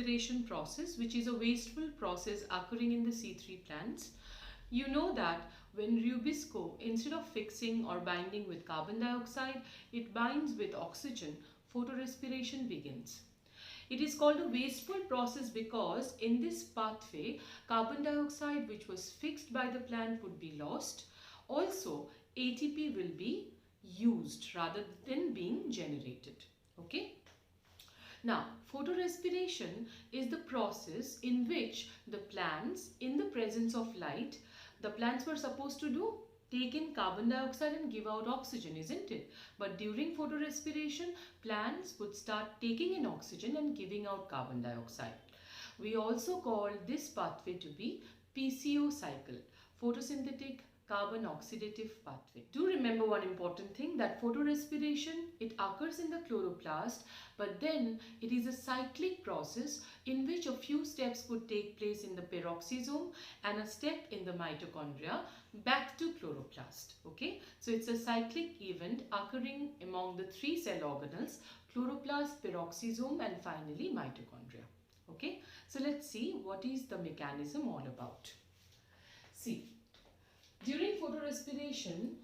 photorespiration process, which is a wasteful process occurring in the C3 plants. You know that when rubisco, instead of fixing or binding with carbon dioxide, it binds with oxygen, photorespiration begins. It is called a wasteful process because in this pathway, carbon dioxide which was fixed by the plant would be lost. Also, ATP will be used rather than being generated. Okay. Now, photorespiration is the process in which the plants, in the presence of light, the plants were supposed to do take in carbon dioxide and give out oxygen, isn't it? But during photorespiration, plants would start taking in oxygen and giving out carbon dioxide. We also call this pathway to be PCO cycle, photosynthetic carbon oxidative pathway. Do remember one important thing, that photorespiration, it occurs in the chloroplast, but then it is a cyclic process in which a few steps would take place in the peroxisome and a step in the mitochondria back to chloroplast. Okay, so it's a cyclic event occurring among the three cell organelles: chloroplast, peroxisome, and finally mitochondria. Okay, so let's see what is the mechanism all about. See, during photorespiration,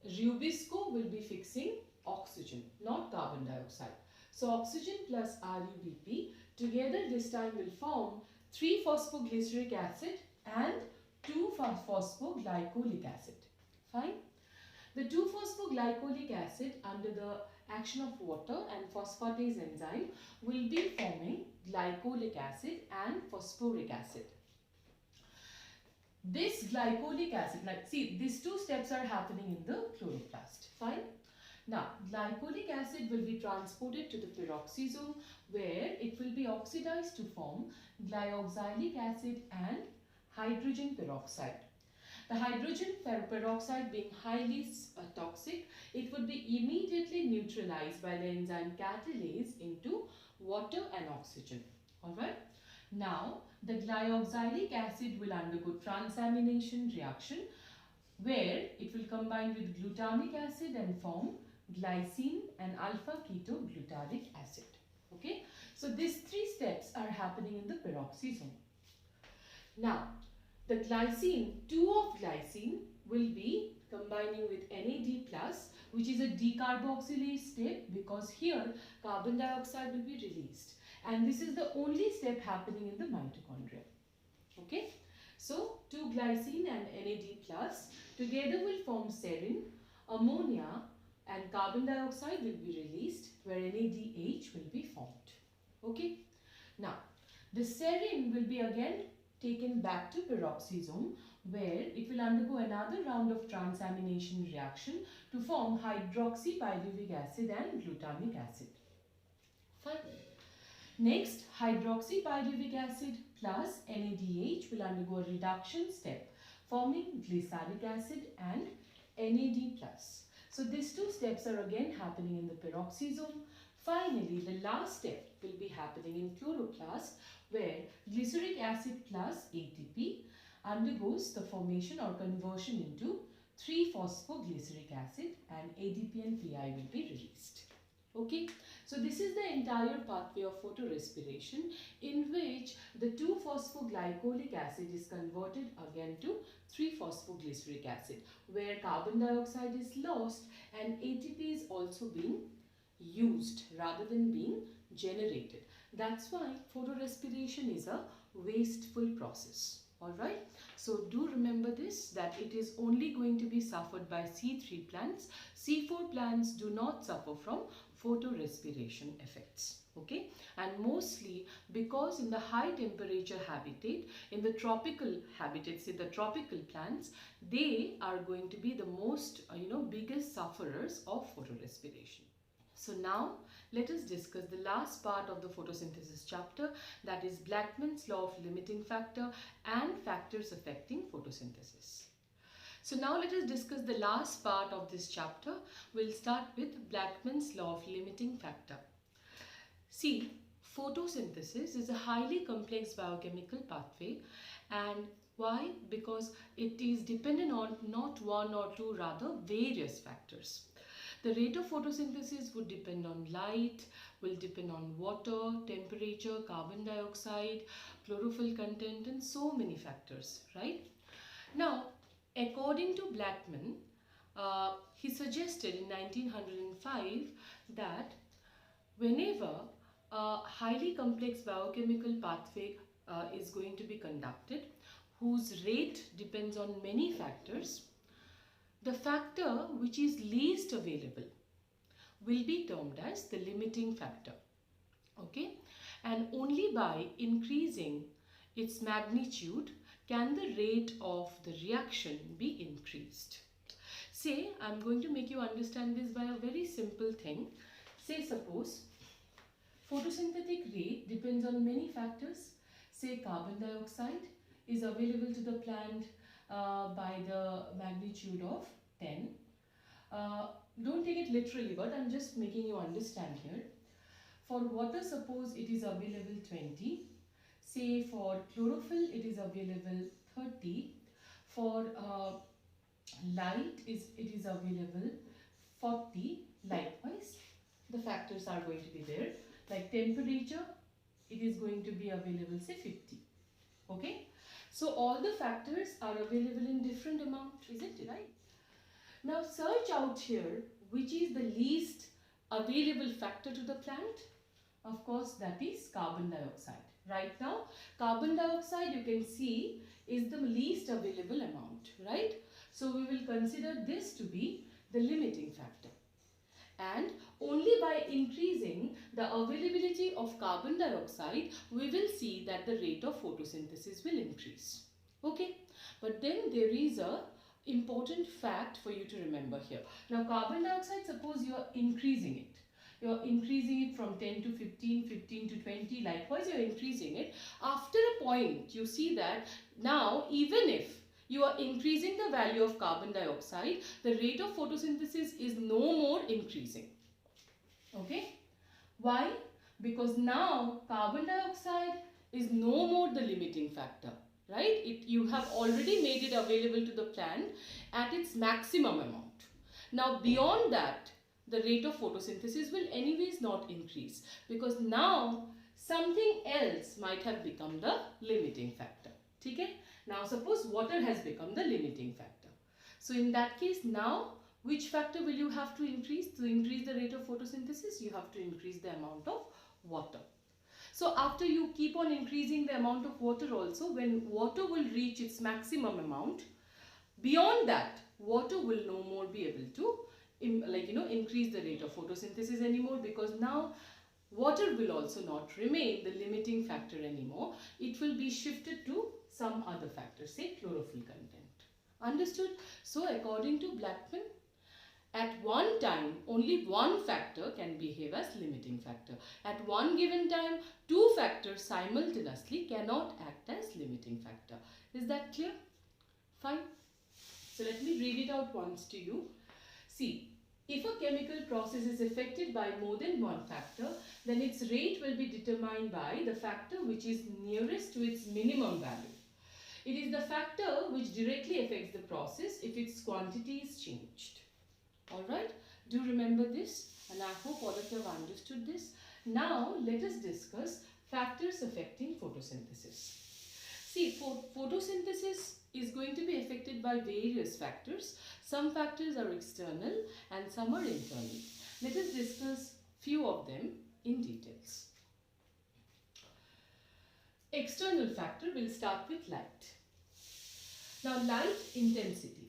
rubisco will be fixing oxygen, not carbon dioxide. So oxygen plus RUBP together this time will form 3-phosphoglyceric acid and 2-phosphoglycolic acid. Fine. The 2-phosphoglycolic acid under the action of water and phosphatase enzyme will be forming glycolic acid and phosphoric acid. This glycolic acid, like see, these two steps are happening in the chloroplast. Fine. Now, glycolic acid will be transported to the peroxisome where it will be oxidized to form glyoxylic acid and hydrogen peroxide. The hydrogen peroxide being highly toxic, it would be immediately neutralized by the enzyme catalase into water and oxygen. Alright. Now, the glyoxylic acid will undergo transamination reaction where it will combine with glutamic acid and form glycine and alpha ketoglutaric acid. Okay, so these three steps are happening in the peroxisome. Now, the glycine, 2 of glycine will be combining with NAD+, which is a decarboxylase step because here carbon dioxide will be released. And this is the only step happening in the mitochondria. Okay. So, 2 glycine and NAD+ together will form serine, ammonia and carbon dioxide will be released where NADH will be formed. Okay. Now, the serine will be again taken back to peroxisome where it will undergo another round of transamination reaction to form hydroxypyruvic acid and glutamic acid. Fine. Next, hydroxypyruvic acid plus NADH will undergo a reduction step forming glyceric acid and NAD+. So these two steps are again happening in the peroxisome. Finally, the last step will be happening in chloroplast where glyceric acid plus ATP undergoes the formation or conversion into 3-phosphoglyceric acid and ADP and PI will be released. Okay, so this is the entire pathway of photorespiration in which the 2-phosphoglycolic acid is converted again to 3-phosphoglyceric acid where carbon dioxide is lost and ATP is also being used rather than being generated. That's why photorespiration is a wasteful process. Alright, so do remember this, that it is only going to be suffered by C3 plants. C4 plants do not suffer from photorespiration effects. Okay, and mostly because in the high temperature habitat, in the tropical habitats, in the tropical plants, they are going to be the most biggest sufferers of photorespiration. So now let us discuss the last part of the photosynthesis chapter, that is Blackman's law of limiting factor and factors affecting photosynthesis. So now let us discuss the last part of this chapter. We'll start with Blackman's law of limiting factor. See, photosynthesis is a highly complex biochemical pathway, and why? Because it is dependent on not one or two, rather various factors. The rate of photosynthesis would depend on light, will depend on water, temperature, carbon dioxide, chlorophyll content, and so many factors, right? Now, according to Blackman, he suggested in 1905 that whenever a highly complex biochemical pathway is going to be conducted, whose rate depends on many factors, the factor which is least available will be termed as the limiting factor. Okay? And only by increasing its magnitude can the rate of the reaction be increased. Say, I'm going to make you understand this by a very simple thing. Say, suppose photosynthetic rate depends on many factors. Say, carbon dioxide is available to the plant by the magnitude of 10. Don't take it literally, but I'm just making you understand here. For water, suppose it is available 20. Say for chlorophyll, it is available 30. For light, it is available 40. Likewise, the factors are going to be there. Like temperature, it is going to be available, say 50. Okay? So all the factors are available in different amount, isn't it, right? Now search out here which is the least available factor to the plant. Of course, that is carbon dioxide. Right now, carbon dioxide, you can see, is the least available amount, right? So we will consider this to be the limiting factor. And only by increasing the availability of carbon dioxide, we will see that the rate of photosynthesis will increase. Okay, but then there is a important fact for you to remember here. Now carbon dioxide, suppose you are increasing it. You are increasing it from 10 to 15, 15 to 20. Likewise, you are increasing it. After a point, you see that now even if you are increasing the value of carbon dioxide, the rate of photosynthesis is no more increasing. Okay? Why? Because now carbon dioxide is no more the limiting factor. Right? You have already made it available to the plant at its maximum amount. Now beyond that, the rate of photosynthesis will anyways not increase, because now something else might have become the limiting factor. Okay? Now suppose water has become the limiting factor. So in that case, now which factor will you have to increase? To increase the rate of photosynthesis, you have to increase the amount of water. So after you keep on increasing the amount of water also, when water will reach its maximum amount, beyond that, water will no more be able to increase the rate of photosynthesis anymore, because now water will also not remain the limiting factor anymore. It will be shifted to some other factor, say chlorophyll content. Understood? So according to Blackman, at one time, only one factor can behave as limiting factor. At one given time, two factors simultaneously cannot act as limiting factor. Is that clear? Fine. So let me read it out once to you. See, if a chemical process is affected by more than one factor, then its rate will be determined by the factor which is nearest to its minimum value. It is the factor which directly affects the process if its quantity is changed. Alright, do remember this, and I hope all of you have understood this. Now let us discuss factors affecting photosynthesis. See, photosynthesis is going to be affected by various factors. Some factors are external and some are internal. Let us discuss few of them in details. External factor, will start with light. Now light intensity.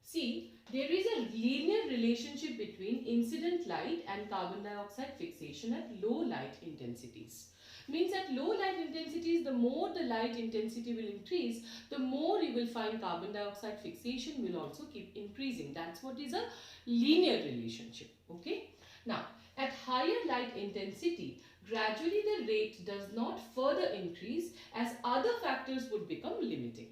See, there is a linear relationship between incident light and carbon dioxide fixation at low light intensities. Means at low light intensities, the more the light intensity will increase, the more you will find carbon dioxide fixation will also keep increasing. That's what is a linear relationship. Okay. Now, at higher light intensity, gradually the rate does not further increase as other factors would become limiting.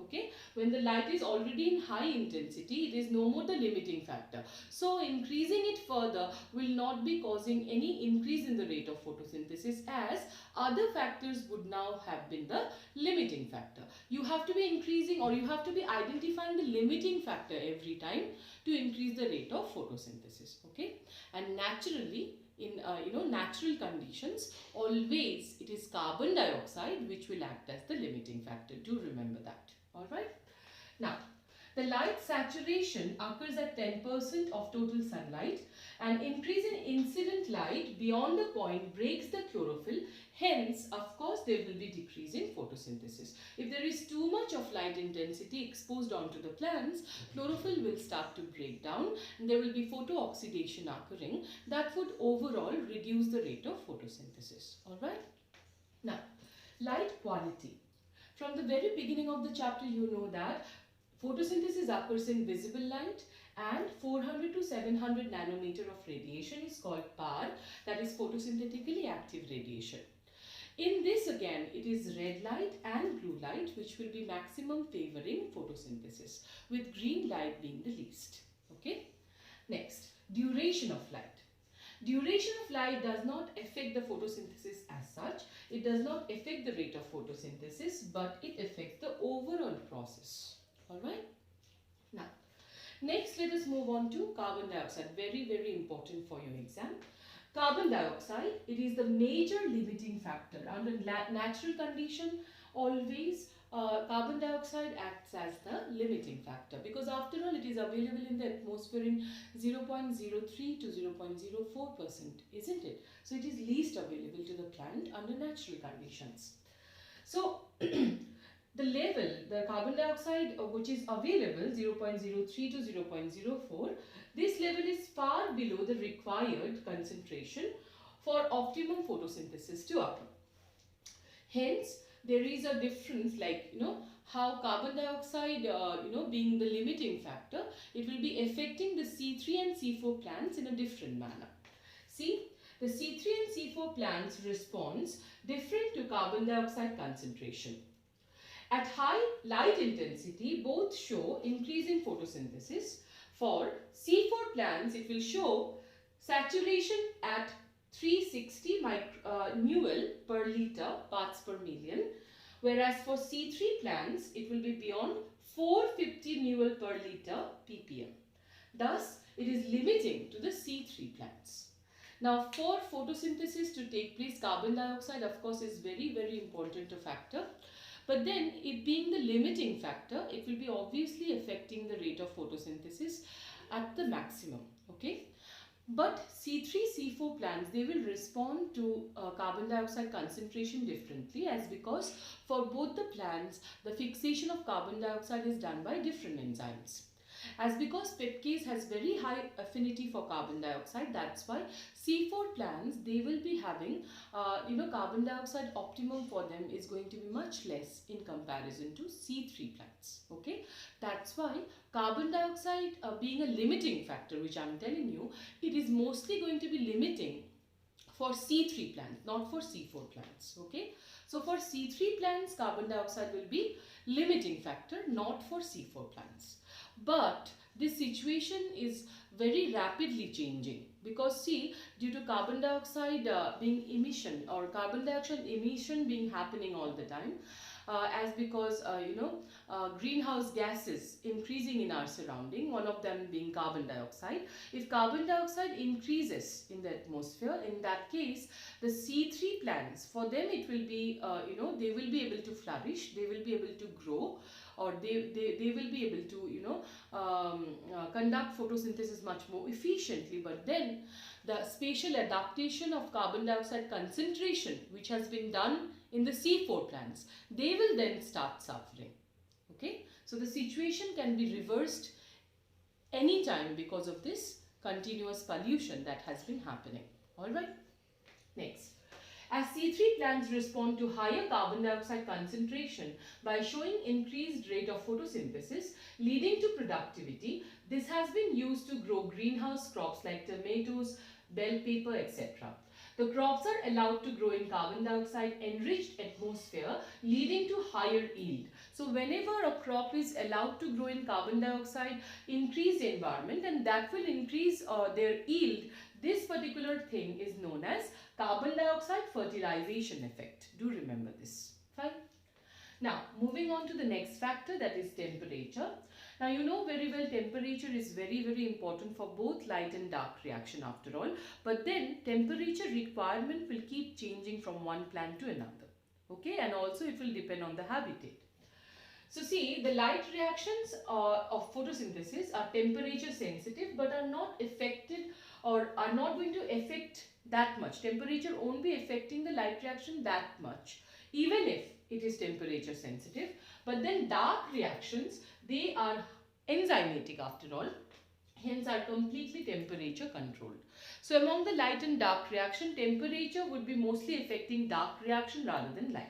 Okay, when the light is already in high intensity, it is no more the limiting factor. So increasing it further will not be causing any increase in the rate of photosynthesis, as other factors would now have been the limiting factor. You have to be increasing, or you have to be identifying the limiting factor every time to increase the rate of photosynthesis. Okay, and naturally in natural conditions, always it is carbon dioxide which will act as the limiting factor. Do remember that. Alright. Now, the light saturation occurs at 10% of total sunlight, and increase in incident light beyond the point breaks the chlorophyll. Hence, of course, there will be decrease in photosynthesis. If there is too much of light intensity exposed onto the plants, chlorophyll will start to break down and there will be photooxidation occurring that would overall reduce the rate of photosynthesis. Alright? Now, light quality. From the very beginning of the chapter, you know that photosynthesis occurs in visible light, and 400 to 700 nanometer of radiation is called PAR, that is photosynthetically active radiation. In this again, it is red light and blue light which will be maximum favoring photosynthesis, with green light being the least. Okay. Next, duration of light. Duration of light does not affect the photosynthesis as such. It does not affect the rate of photosynthesis, but it affects the overall process. Alright. Now, next let us move on to carbon dioxide. Very, very important for your exam. Carbon dioxide, it is the major limiting factor. Under natural condition, always carbon dioxide acts as the limiting factor, because after all it is available in the atmosphere in 0.03 to 0.04%, isn't it? So it is least available to the plant under natural conditions. So the level, the carbon dioxide which is available 0.03 to 0.04, this level is far below the required concentration for optimum photosynthesis to occur. Hence, there is a difference, like how carbon dioxide being the limiting factor, it will be affecting the C3 and C4 plants in a different manner. See, the C3 and C4 plants responds different to carbon dioxide concentration. At high light intensity, both show increase in photosynthesis. For C4 plants, it will show saturation at 360 mul per liter parts per million, whereas for C3 plants, it will be beyond 450 mul per liter ppm. Thus, it is limiting to the C3 plants. Now, for photosynthesis to take place, carbon dioxide, of course, is very, very important a factor. But then, it being the limiting factor, it will be obviously affecting the rate of photosynthesis at the maximum. Okay. But C3, C4 plants, they will respond to carbon dioxide concentration differently, as because for both the plants, the fixation of carbon dioxide is done by different enzymes. As because peptidase has very high affinity for carbon dioxide, that's why C4 plants, they will be having, carbon dioxide optimum for them is going to be much less in comparison to C3 plants. Okay, that's why carbon dioxide being a limiting factor, which I'm telling you, it is mostly going to be limiting for C3 plants, not for C4 plants. Okay, so for C3 plants, carbon dioxide will be limiting factor, not for C4 plants. But this situation is very rapidly changing, because see, due to carbon dioxide being emission, or carbon dioxide emission being happening all the time, as because greenhouse gases increasing in our surrounding, one of them being carbon dioxide. If carbon dioxide increases in the atmosphere, in that case the C3 plants, for them it will be they will be able to flourish, they will be able to grow, or they will be able to conduct photosynthesis much more efficiently. But then the spatial adaptation of carbon dioxide concentration, which has been done in the C4 plants, they will then start suffering. Okay, so the situation can be reversed anytime because of this continuous pollution that has been happening. Alright, next. As C3 plants respond to higher carbon dioxide concentration by showing increased rate of photosynthesis leading to productivity, this has been used to grow greenhouse crops like tomatoes, bell pepper, etc. The crops are allowed to grow in carbon dioxide enriched atmosphere, leading to higher yield. So whenever a crop is allowed to grow in carbon dioxide increased environment, and that will increase their yield, this particular thing is known as carbon dioxide fertilization effect. Do remember this. Fine. Now, moving on to the next factor, that is temperature. Now, you know very well temperature is very, very important for both light and dark reaction after all. But then temperature requirement will keep changing from one plant to another. Okay, and also it will depend on the habitat. So see, the light reactions of photosynthesis are temperature sensitive but are not affected or are not going to affect that much. Temperature won't be affecting the light reaction that much, even if it is temperature sensitive. But then dark reactions, they are enzymatic after all, hence are completely temperature controlled. So among the light and dark reaction, temperature would be mostly affecting dark reaction rather than light.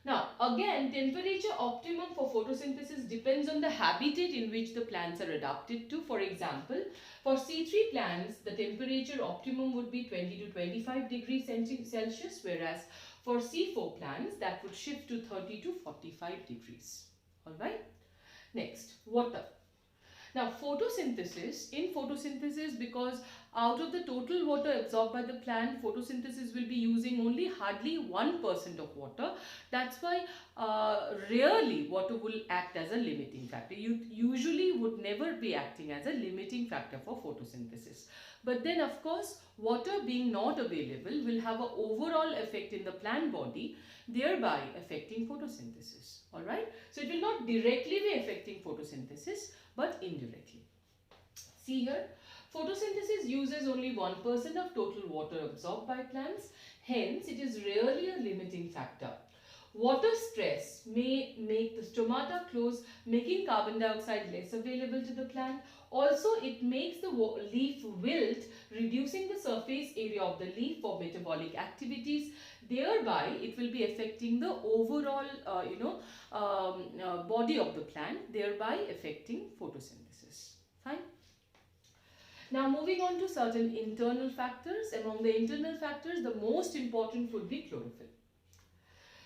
Now again, temperature optimum for photosynthesis depends on the habitat in which the plants are adapted to. For example, for C3 plants, the temperature optimum would be 20 to 25 degrees Celsius, whereas for C4 plants, that would shift to 30 to 45 degrees. Alright. Next, water. Now in photosynthesis, because out of the total water absorbed by the plant, photosynthesis will be using only hardly 1% of water. That's why rarely water will act as a limiting factor. You usually would never be acting as a limiting factor for photosynthesis. But then of course, water being not available will have an overall effect in the plant body, thereby affecting photosynthesis. Alright, so it will not directly be affecting photosynthesis but indirectly. See here, photosynthesis uses only 1% of total water absorbed by plants, hence it is rarely a limiting factor. Water stress may make the stomata close, making carbon dioxide less available to the plant. Also, it makes the leaf wilt, reducing the surface area of the leaf for metabolic activities. Thereby, it will be affecting the overall, body of the plant, thereby affecting photosynthesis. Fine. Now, moving on to certain internal factors. Among the internal factors, the most important would be chlorophyll.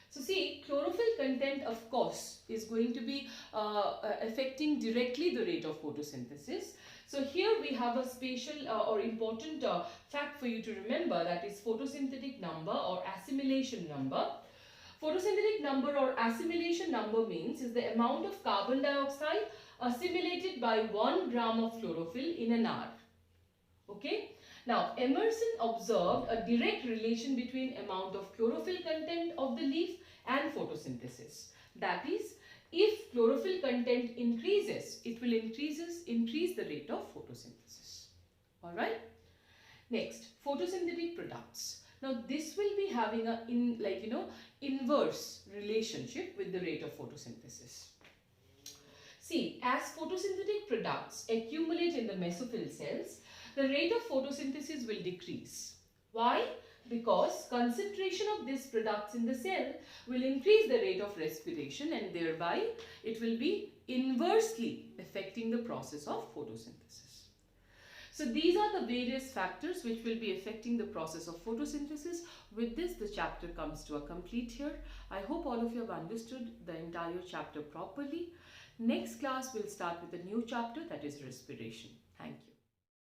So see, chlorophyll content of course is going to be affecting directly the rate of photosynthesis. So here we have a special or important fact for you to remember, that is photosynthetic number or assimilation number. Photosynthetic number or assimilation number means is the amount of carbon dioxide assimilated by 1 gram of chlorophyll in an hour. Okay. Now, Emerson observed a direct relation between amount of chlorophyll content of the leaf and photosynthesis. That is, if chlorophyll content increases, it will increase the rate of photosynthesis. Alright. Next, photosynthetic products. Now, this will be having a inverse relationship with the rate of photosynthesis. See, as photosynthetic products accumulate in the mesophyll cells, the rate of photosynthesis will decrease. Why? Because concentration of these products in the cell will increase the rate of respiration, and thereby it will be inversely affecting the process of photosynthesis. So these are the various factors which will be affecting the process of photosynthesis. With this, the chapter comes to a complete here. I hope all of you have understood the entire chapter properly. Next class will start with a new chapter, that is respiration. Thank you.